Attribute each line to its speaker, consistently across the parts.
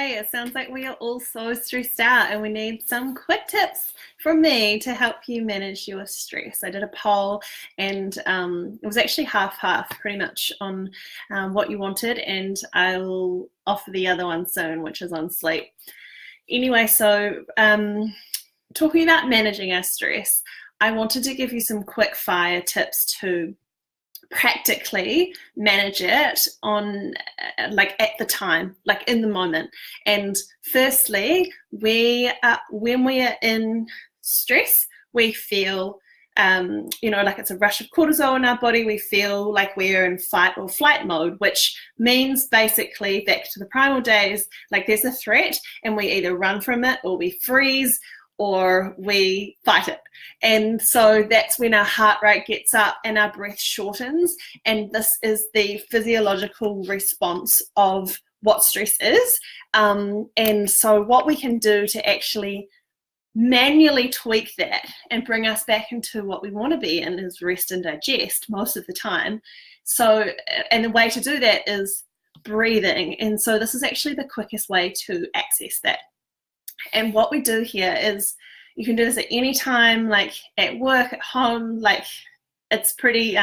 Speaker 1: Okay, it sounds like we are all so stressed out and we need some quick tips from me to help you manage your stress. I did a poll and it was actually half-half pretty much on what you wanted, and I'll offer the other one soon, which is on sleep. Anyway, so talking about managing our stress, I wanted to give you some quick fire tips to practically manage it on like at the time, like in the moment. And firstly, when we are in stress, we feel like it's a rush of cortisol in our body. We feel like we're in fight or flight mode, which means basically back to the primal days, like there's a threat and we either run from it or we freeze or we fight it. And so that's when our heart rate gets up and our breath shortens. And this is the physiological response of what stress is. And so what we can do to actually manually tweak that and bring us back into what we want to be in is rest and digest most of the time. So, and the way to do that is breathing. And so this is actually the quickest way to access that. And what we do here is you can do this at any time, like at work, at home, like it's pretty,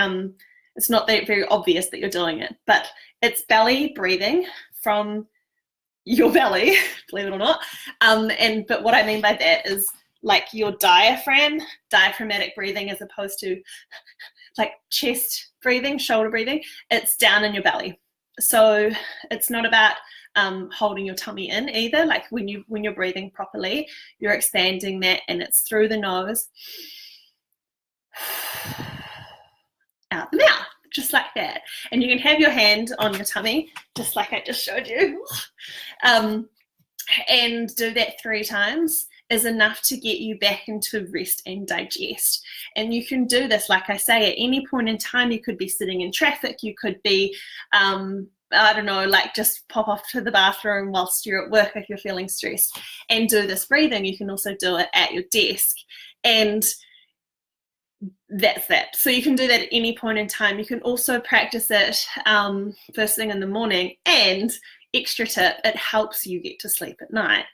Speaker 1: it's not that very obvious that you're doing it, but it's belly breathing from your belly, believe it or not. But what I mean by that is like your diaphragmatic breathing, as opposed to like chest breathing, shoulder breathing, it's down in your belly. So it's not about holding your tummy in either. Like when you're breathing properly, you're expanding that, and it's through the nose, out the mouth, just like that. And you can have your hand on your tummy, just like I just showed you, and do that 3 times is enough to get you back into rest and digest. And you can do this, like I say, at any point in time. You could be sitting in traffic, you could be I don't know, like just pop off to the bathroom whilst you're at work if you're feeling stressed and do this breathing. You can also do it at your desk, and that's that. So you can do that at any point in time. You can also practice it first thing in the morning, and extra tip, it helps you get to sleep at night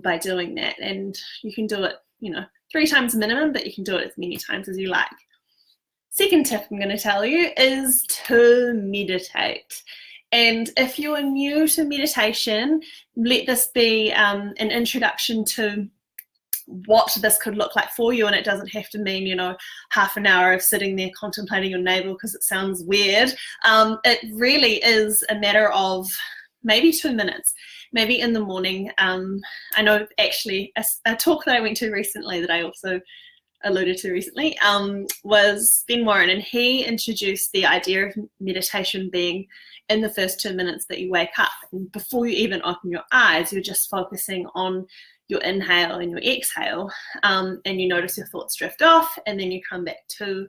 Speaker 1: by doing that. And you can do it 3 times minimum, but you can do it as many times as you like. Second tip I'm going to tell you is to meditate. And if you're new to meditation, let this be an introduction to what this could look like for you. And it doesn't have to mean, half an hour of sitting there contemplating your navel, because it sounds weird. It really is a matter of maybe 2 minutes, maybe in the morning. I know actually a talk that I went to recently that I also alluded to recently was Ben Warren, and he introduced the idea of meditation being in the first 2 minutes that you wake up. And before you even open your eyes, you're just focusing on your inhale and your exhale, and you notice your thoughts drift off, and then you come back to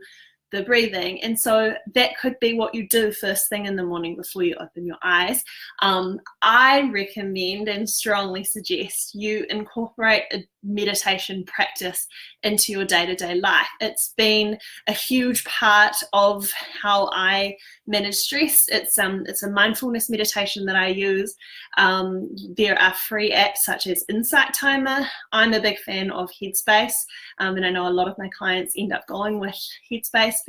Speaker 1: the breathing. And so that could be what you do first thing in the morning before you open your eyes. I recommend and strongly suggest you incorporate a meditation practice into your day-to-day life. It's been a huge part of how I manage stress. It's a mindfulness meditation that I use. There are free apps such as Insight Timer. I'm a big fan of Headspace, and I know a lot of my clients end up going with Headspace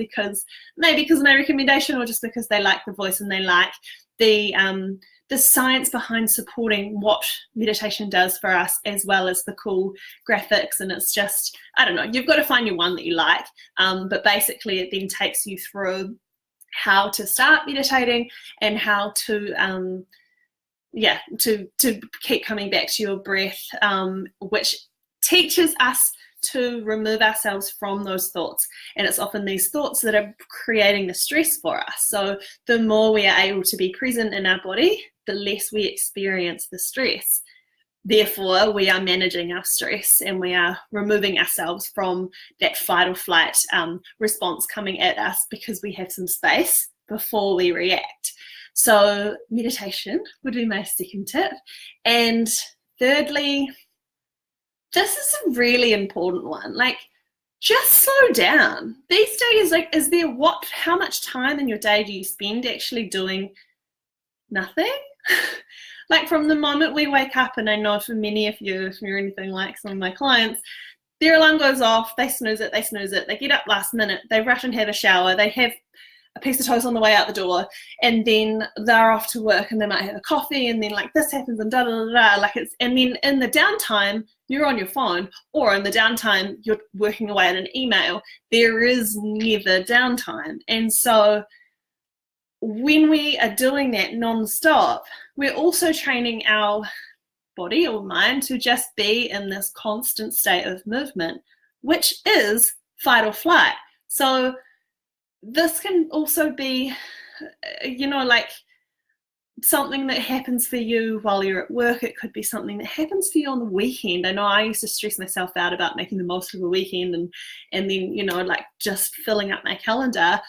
Speaker 1: maybe because of my recommendation, or just because they like the voice and they like the science behind supporting what meditation does for us, as well as the cool graphics. And it's just, I don't know, you've got to find your one that you like. But basically it then takes you through how to start meditating and how to keep coming back to your breath, which teaches us to remove ourselves from those thoughts. And it's often these thoughts that are creating the stress for us. So the more we are able to be present in our body, the less we experience the stress. Therefore, we are managing our stress, and we are removing ourselves from that fight or flight response coming at us, because we have some space before we react. So meditation would be my second tip. And thirdly, this is a really important one. Like, just slow down. These days, how much time in your day do you spend actually doing nothing? Like from the moment we wake up, and I know for many of you, if you're anything like some of my clients, their alarm goes off, they snooze it, they get up last minute, they rush and have a shower, they have a piece of toast on the way out the door, and then they're off to work and they might have a coffee, and then like this happens and da da da da, like it's, and then in the downtime you're on your phone, or in the downtime you're working away at an email. There is never downtime. And so when we are doing that non-stop, we're also training our body or mind to just be in this constant state of movement, which is fight or flight. So this can also be, you know, like something that happens for you while you're at work. It could be something that happens for you on the weekend. I know I used to stress myself out about making the most of a weekend and then, you know, like just filling up my calendar.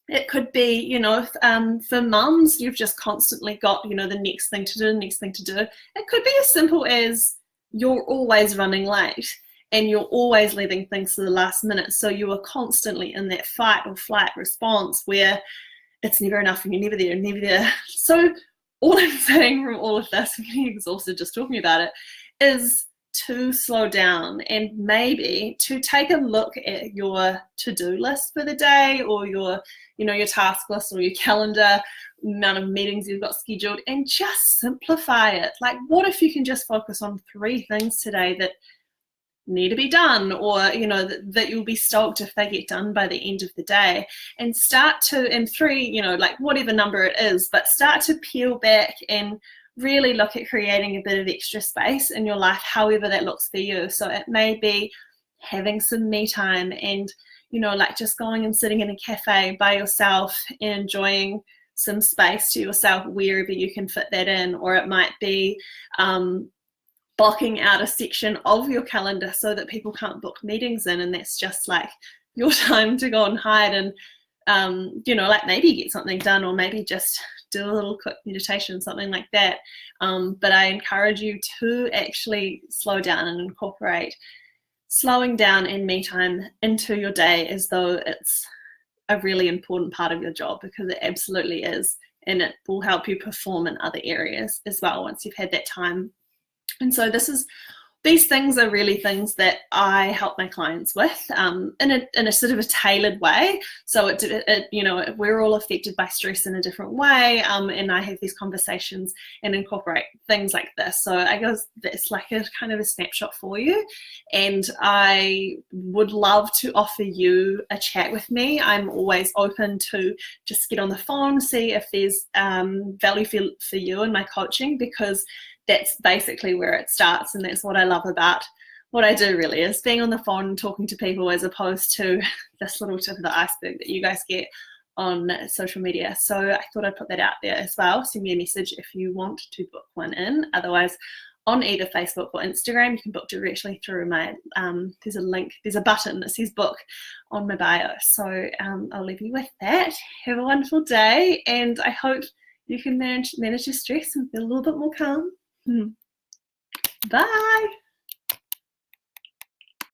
Speaker 1: It could be, you know, for mums, you've just constantly got, you know, the next thing to do, next thing to do. It could be as simple as you're always running late and you're always leaving things to the last minute. So you are constantly in that fight or flight response where it's never enough and you're never there, never there. So all I'm saying from all of this, I'm getting exhausted just talking about it, is to slow down and maybe to take a look at your to-do list for the day, or your, you know, your task list or your calendar, amount of meetings you've got scheduled, and just simplify it. Like, what if you can just focus on 3 things today that need to be done, or, you know, that you'll be stoked if they get done by the end of the day, and start to, and 3, you know, like whatever number it is, but start to peel back and really look at creating a bit of extra space in your life, however that looks for you. So it may be having some me time and, you know, like just going and sitting in a cafe by yourself and enjoying some space to yourself wherever you can fit that in. Or it might be blocking out a section of your calendar so that people can't book meetings in, and that's just like your time to go and hide and, you know, like maybe get something done, or maybe just do a little quick meditation, something like that. But I encourage you to actually slow down and incorporate slowing down and me time into your day as though it's a really important part of your job, because it absolutely is, and it will help you perform in other areas as well once you've had that time. And so these things are really things that I help my clients with in a sort of a tailored way. So it you know, we're all affected by stress in a different way, and I have these conversations and incorporate things like this. So I guess it's like a kind of a snapshot for you, and I would love to offer you a chat with me. I'm always open to just get on the phone, see if there's value for you in my coaching, because that's basically where it starts, and that's what I love about what I do, really, is being on the phone and talking to people, as opposed to this little tip of the iceberg that you guys get on social media. So I thought I'd put that out there as well. Send me a message if you want to book one in. Otherwise, on either Facebook or Instagram, you can book directly through my, there's a link, there's a button that says book on my bio. So I'll leave you with that. Have a wonderful day, and I hope you can manage your stress and feel a little bit more calm. Bye.